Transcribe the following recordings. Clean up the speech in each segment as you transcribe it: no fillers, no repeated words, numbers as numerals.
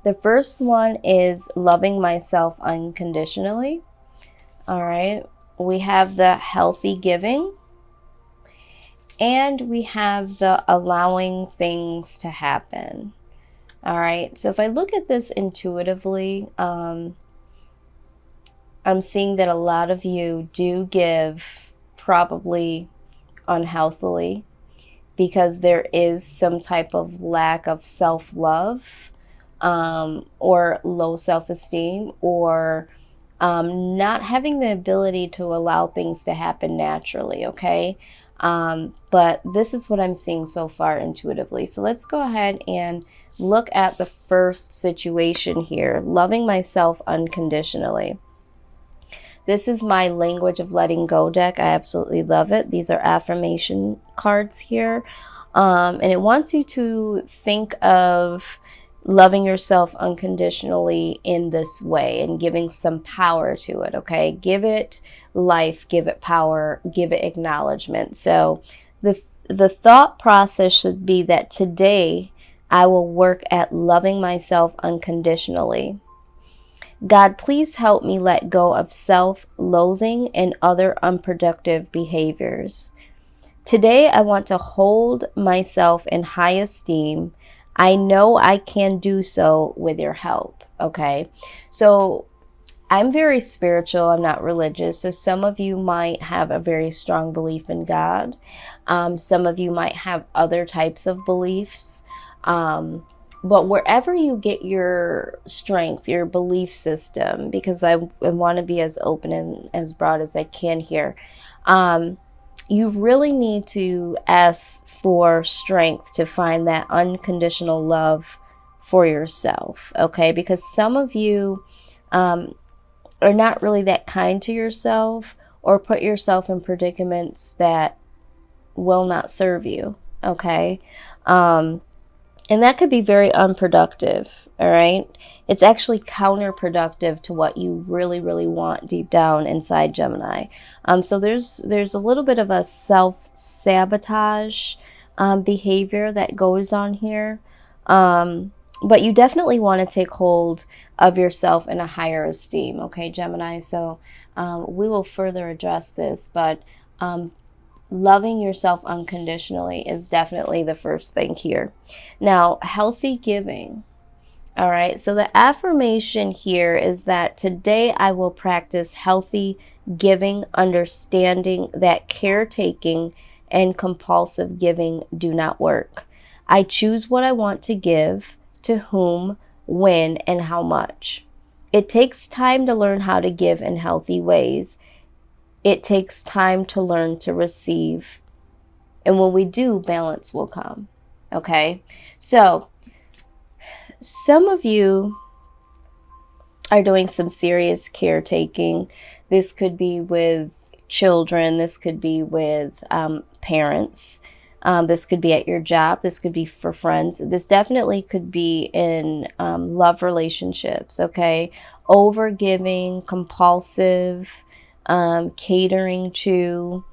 The first one is loving myself unconditionally. All right. We have the healthy giving. And we have the allowing things to happen. All right. So if I look at this intuitively, I'm seeing that a lot of you do give probably unhealthily because there is some type of lack of self-love, or low self-esteem, or not having the ability to allow things to happen naturally, okay? But this is what I'm seeing so far intuitively. So let's go ahead and look at the first situation here, loving myself unconditionally. This is my language of letting go deck. I absolutely love it. These are affirmation cards here. And it wants you to think of loving yourself unconditionally in this way and giving some power to it, okay? Give it life, give it power, give it acknowledgement. So the thought process should be that today I will work at loving myself unconditionally. God, please help me let go of self-loathing and other unproductive behaviors. Today, I want to hold myself in high esteem. I know I can do so with your help, okay? So I'm very spiritual. I'm not religious. So some of you might have a very strong belief in God. Some of you might have other types of beliefs. But wherever you get your strength, your belief system, because I want to be as open and as broad as I can here, you really need to ask for strength to find that unconditional love for yourself, okay? Because some of you are not really that kind to yourself, or put yourself in predicaments that will not serve you, okay? And that could be very unproductive, all right? It's actually counterproductive to what you really, really want deep down inside, Gemini. So there's a little bit of a self-sabotage behavior that goes on here. But you definitely want to take hold of yourself in a higher esteem, okay, Gemini? So we will further address this, but loving yourself unconditionally is definitely the first thing here. Now, healthy giving. All right, so the affirmation here is that today I will practice healthy giving, understanding that caretaking and compulsive giving do not work. I choose what I want to give, to whom, when, and how much. It takes time to learn how to give in healthy ways. It takes time to learn to receive. And when we do, balance will come. Okay? So, some of you are doing some serious caretaking. This could be with children. This could be with parents. This could be at your job. This could be for friends. This definitely could be in love relationships, okay? Overgiving, compulsive, catering to,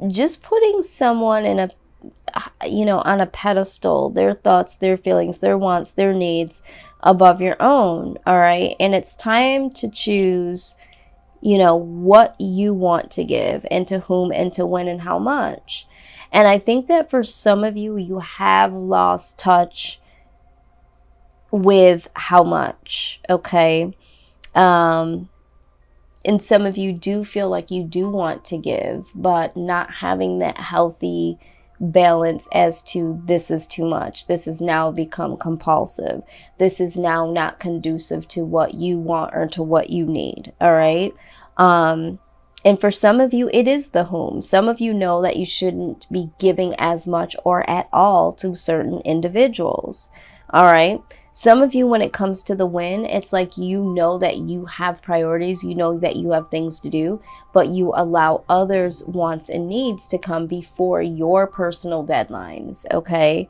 just putting someone in a, on a pedestal, their thoughts, their feelings, their wants, their needs above your own, all right? And it's time to choose, what you want to give, and to whom, and to when, and how much. And I think that for some of you, you have lost touch with how much, okay? And some of you do feel like you do want to give, but not having that healthy balance as to this is too much. This has now become compulsive. This is now not conducive to what you want or to what you need. All right. And for some of you, it is the whom. Some of you know that you shouldn't be giving as much or at all to certain individuals. All right. Some of you, when it comes to the when, it's like you know that you have priorities, you know that you have things to do, but you allow others' wants and needs to come before your personal deadlines, okay?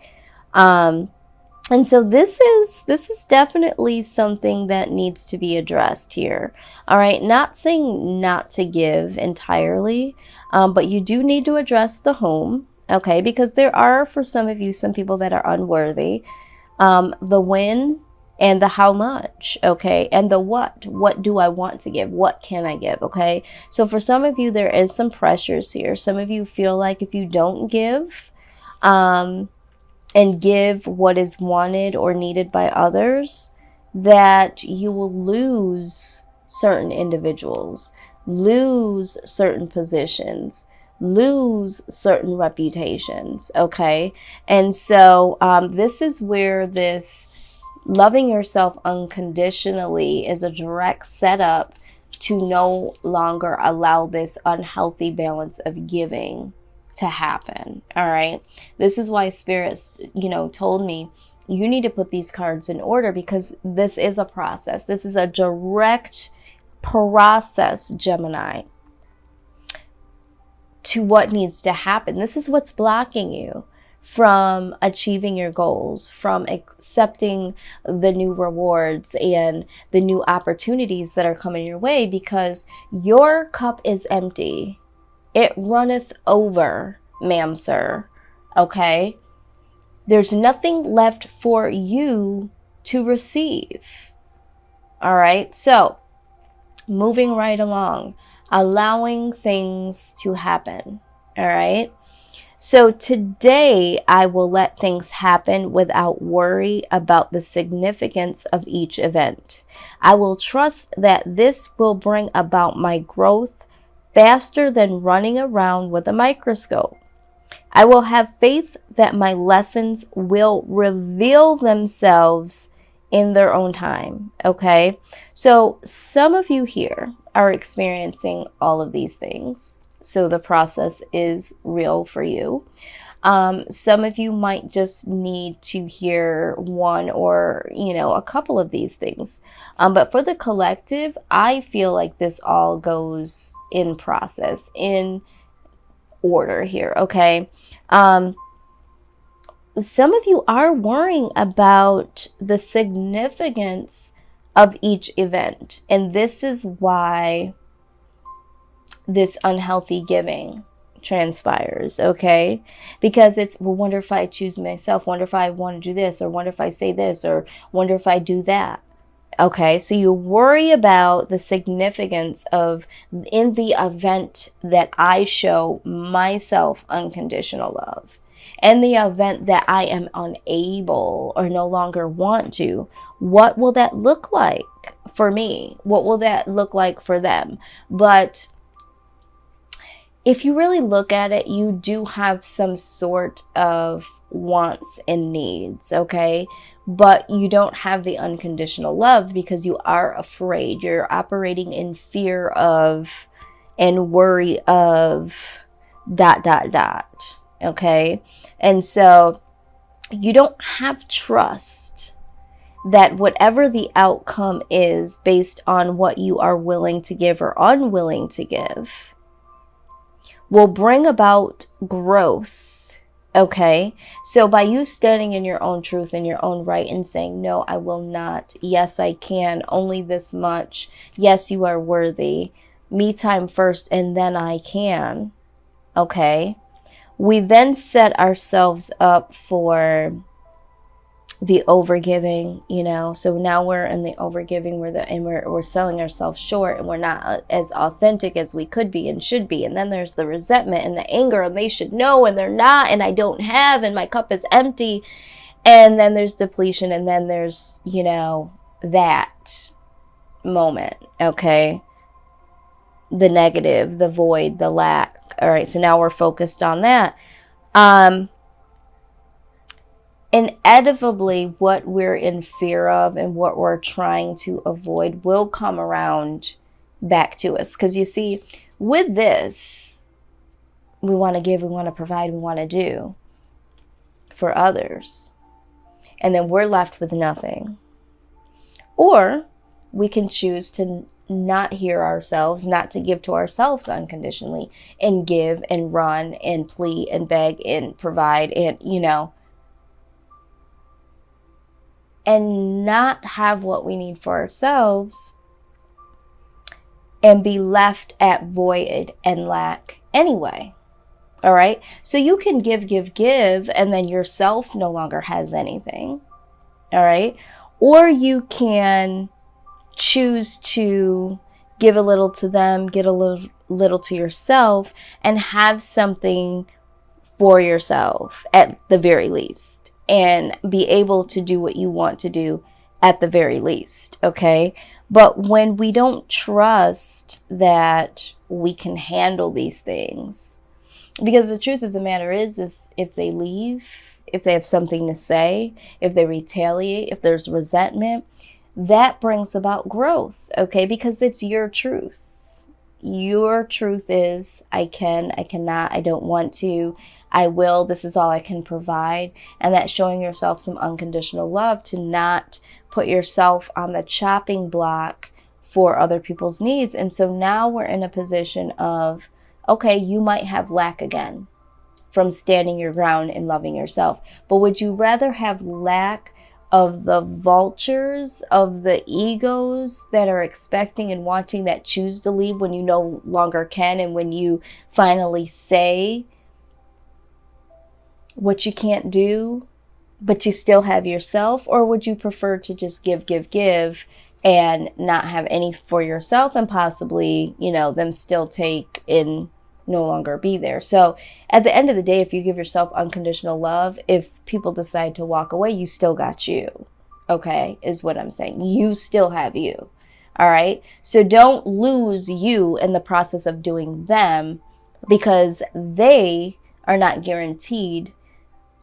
And so this is definitely something that needs to be addressed here, all right? Not saying not to give entirely, but you do need to address the whom, okay? Because there are, for some of you, some people that are unworthy. the when and the how much, okay, and the what do I want to give, what can I give, okay. So for some of you, there is some pressures here. Some of you feel like if you don't give and give what is wanted or needed by others, that you will lose certain individuals, lose certain positions, lose certain reputations, okay. And so this is where this loving yourself unconditionally is a direct setup to no longer allow this unhealthy balance of giving to happen. All right. This is why spirits, told me you need to put these cards in order, because this is a process. This is a direct process, Gemini, to what needs to happen. This is what's blocking you from achieving your goals, from accepting the new rewards and the new opportunities that are coming your way, because your cup is empty. It runneth over, ma'am, sir. Okay? There's nothing left for you to receive. All right? So, moving right along, allowing things to happen. All right? So today I will let things happen without worry about the significance of each event. I will trust that this will bring about my growth faster than running around with a microscope. I will have faith that my lessons will reveal themselves in their own time. Okay? So some of you here are experiencing all of these things. So the process is real for you. Some of you might just need to hear one or, a couple of these things. But for the collective, I feel like this all goes in process, in order here, okay? Some of you are worrying about the significance of each event. And this is why this unhealthy giving transpires, okay? Because it's, well, wonder if I choose myself, wonder if I want to do this, or wonder if I say this, or wonder if I do that. Okay, so you worry about the significance of, in the event that I show myself unconditional love, and the event that I am unable or no longer want to, what will that look like for me? What will that look like for them? But if you really look at it, you do have some sort of wants and needs, okay? But you don't have the unconditional love because you are afraid. You're operating in fear of and worry of ... Okay? And so you don't have trust that whatever the outcome is based on what you are willing to give or unwilling to give will bring about growth, okay? So by you standing in your own truth and your own right and saying, no, I will not. Yes, I can. Only this much. Yes, you are worthy. Me time first and then I can, okay? We then set ourselves up for the overgiving, so now we're in the overgiving, we're selling ourselves short, and we're not as authentic as we could be and should be. And then there's the resentment and the anger, and they should know and they're not, and I don't have, and my cup is empty. And then there's depletion, and then there's that moment, okay, the negative, the void, the lack. All right, so now we're focused on that. Inevitably, what we're in fear of and what we're trying to avoid will come around back to us. Because you see, with this, we want to give, we want to provide, we want to do for others. And then we're left with nothing. Or we can choose to not hear ourselves, not to give to ourselves unconditionally, and give and run and plead and beg and provide and, and not have what we need for ourselves and be left at void and lack anyway. All right. So you can give, and then yourself no longer has anything. All right. Or you can choose to give a little to them, get a little to yourself, and have something for yourself at the very least, and be able to do what you want to do at the very least. Okay. But when we don't trust that we can handle these things, because the truth of the matter is if they leave, if they have something to say, if they retaliate, if there's resentment, that brings about growth, okay? Because it's your truth. Your truth is, I can, I cannot, I don't want to, I will, this is all I can provide. And that's showing yourself some unconditional love, to not put yourself on the chopping block for other people's needs. And so now we're in a position of, okay, you might have lack again from standing your ground and loving yourself. But would you rather have lack of the vultures, of the egos that are expecting and wanting, that choose to leave when you no longer can, and when you finally say what you can't do, but you still have yourself? Or would you prefer to just give, and not have any for yourself, and possibly, them still take and no longer be there? So at the end of the day, if you give yourself unconditional love, if people decide to walk away, you still got you. Okay, is what I'm saying. You still have you. All right. So don't lose you in the process of doing them, because they are not guaranteed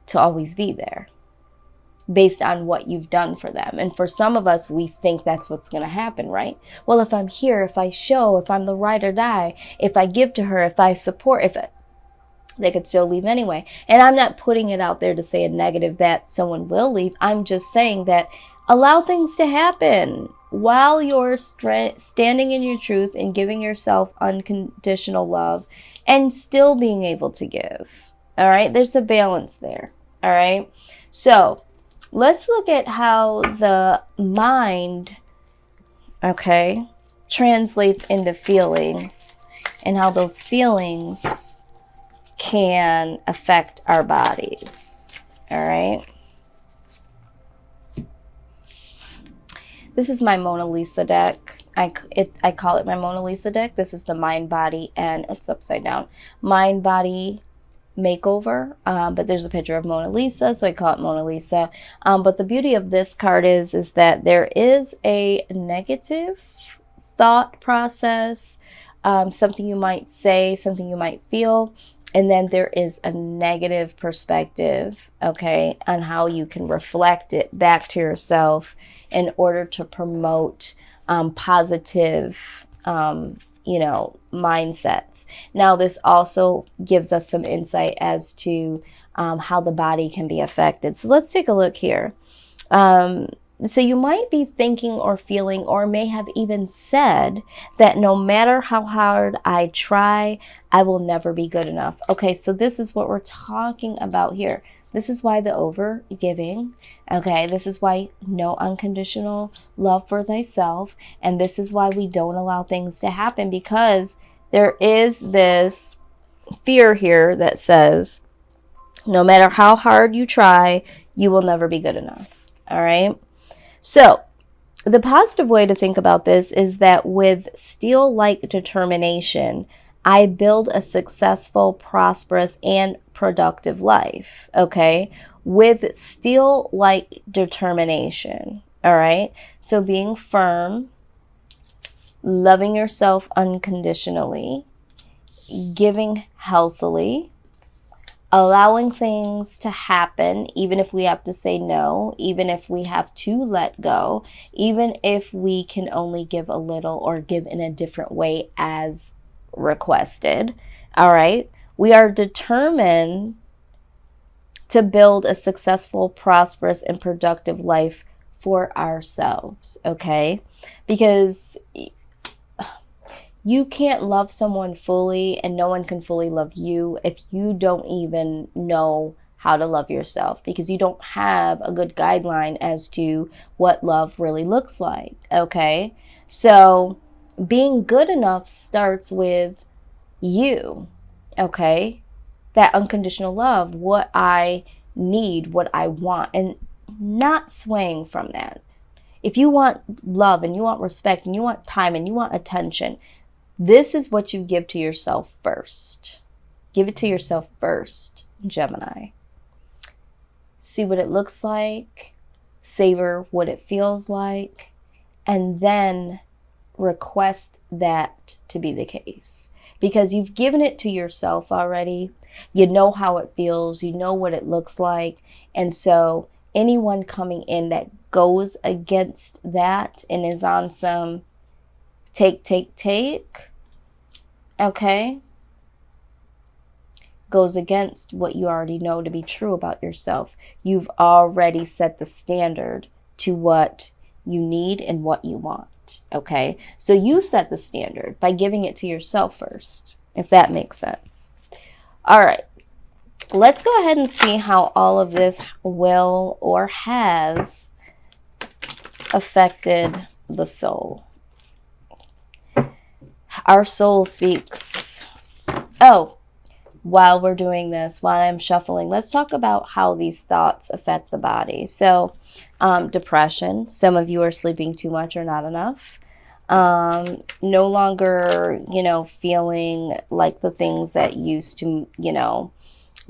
to always be there based on what you've done for them. And for some of us, we think that's what's going to happen, right? Well, if I'm here, if I show, if I'm the ride or die, if I give to her, if I support, they could still leave anyway. And I'm not putting it out there to say a negative that someone will leave. I'm just saying that allow things to happen while you're standing in your truth and giving yourself unconditional love and still being able to give. All right. There's a balance there. All right. So let's look at how the mind, okay, translates into feelings, and how those feelings can affect our bodies. All right. This is my Mona Lisa deck. I call it my Mona Lisa deck. This is the mind, body, and it's upside down. Mind, body, makeover, but there's a picture of Mona Lisa, so I call it Mona Lisa. But the beauty of this card is that there is a negative thought process, something you might say, something you might feel, and then there is a negative perspective, okay, on how you can reflect it back to yourself in order to promote positive mindsets. Now, this also gives us some insight as to how the body can be affected. So let's take a look here. So you might be thinking or feeling, or may have even said, that no matter how hard I try, I will never be good enough. Okay, so this is what we're talking about here. This is why the over giving, okay? This is why no unconditional love for thyself. And this is why we don't allow things to happen, because there is this fear here that says, no matter how hard you try, you will never be good enough, all right? So the positive way to think about this is that with steel-like determination, I build a successful, prosperous, and productive life, okay? With steel-like determination, all right? So being firm, loving yourself unconditionally, giving healthily, allowing things to happen, even if we have to say no, even if we have to let go, even if we can only give a little or give in a different way as requested. All right. We are determined to build a successful, prosperous, and productive life for ourselves. Okay. Because you can't love someone fully, and no one can fully love you if you don't even know how to love yourself, because you don't have a good guideline as to what love really looks like. Okay. So being good enough starts with you. Okay. That unconditional love, what I need, what I want. And not swaying from that. If you want love and you want respect and you want time and you want attention, this is what you give to yourself first. Give it to yourself first, Gemini. See what it looks like, savor what it feels like, and then request that to be the case. Because you've given it to yourself already. You know how it feels, you know what it looks like, and so anyone coming in that goes against that and is on some take, okay, goes against what you already know to be true about yourself. You've already set the standard to what you need and what you want, okay? So you set the standard by giving it to yourself first, if that makes sense. All right. Let's go ahead and see how all of this will or has affected the soul. Our soul speaks. Oh, while we're doing this, while I'm shuffling, let's talk about how these thoughts affect the body. So, depression. Some of you are sleeping too much or not enough. No longer, feeling like the things that used to,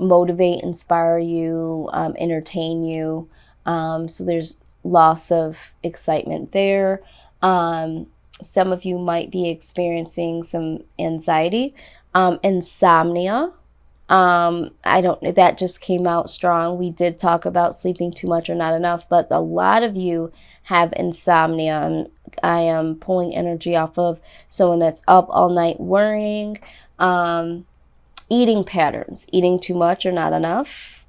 motivate, inspire you, entertain you. So there's loss of excitement there. Some of you might be experiencing some anxiety, insomnia. I don't know, that just came out strong. We did talk about sleeping too much or not enough, but a lot of you have insomnia. And I am pulling energy off of someone that's up all night worrying. Eating patterns, eating too much or not enough,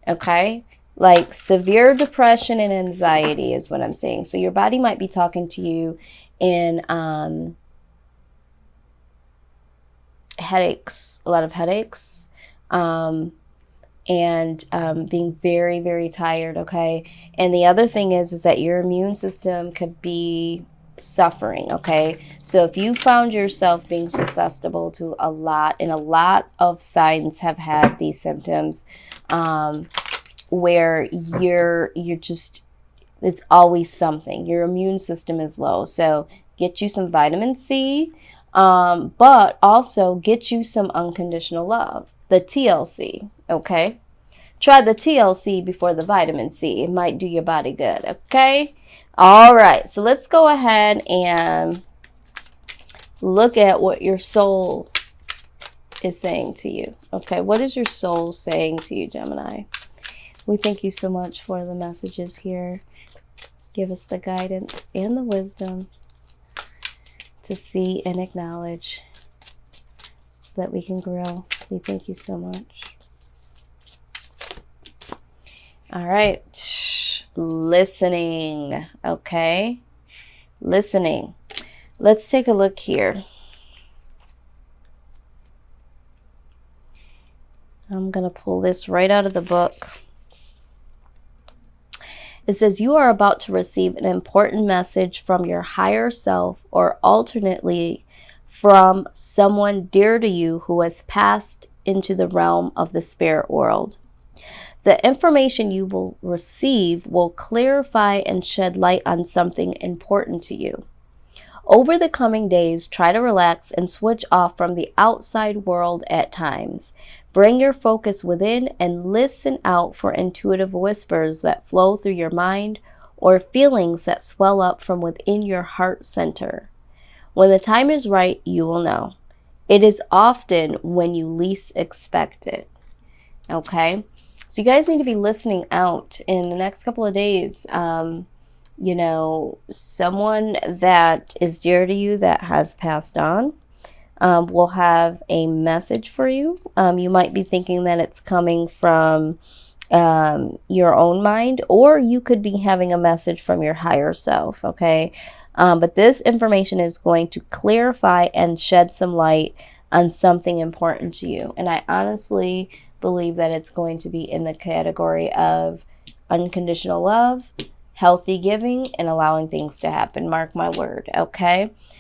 okay? Like severe depression and anxiety is what I'm saying. So your body might be talking to you in headaches, a lot of headaches, and being very, very tired, okay? And the other thing is that your immune system could be suffering, okay? So if you found yourself being susceptible to a lot, and a lot of signs have had these symptoms, where you're just, it's always something. Your immune system is low. So get you some vitamin C, but also get you some unconditional love, the TLC, okay? Try the TLC before the vitamin C. It might do your body good, okay? All right, so let's go ahead and look at what your soul is saying to you. Okay, what is your soul saying to you, Gemini? We thank you so much for the messages here. Give us the guidance and the wisdom to see and acknowledge so that we can grow. We thank you so much. All right. Listening, okay? Listening. Let's take a look here. I'm going to pull this right out of the book. It says, you are about to receive an important message from your higher self, or alternately from someone dear to you who has passed into the realm of the spirit world. The information you will receive will clarify and shed light on something important to you. Over the coming days, try to relax and switch off from the outside world at times. Bring your focus within and listen out for intuitive whispers that flow through your mind or feelings that swell up from within your heart center. When the time is right, you will know. It is often when you least expect it. Okay? So you guys need to be listening out in the next couple of days. Someone that is dear to you that has passed on will have a message for you. You might be thinking that it's coming from your own mind, or you could be having a message from your higher self, okay? But this information is going to clarify and shed some light on something important to you. And I honestly believe that it's going to be in the category of unconditional love, healthy giving, and allowing things to happen. Mark my word, okay?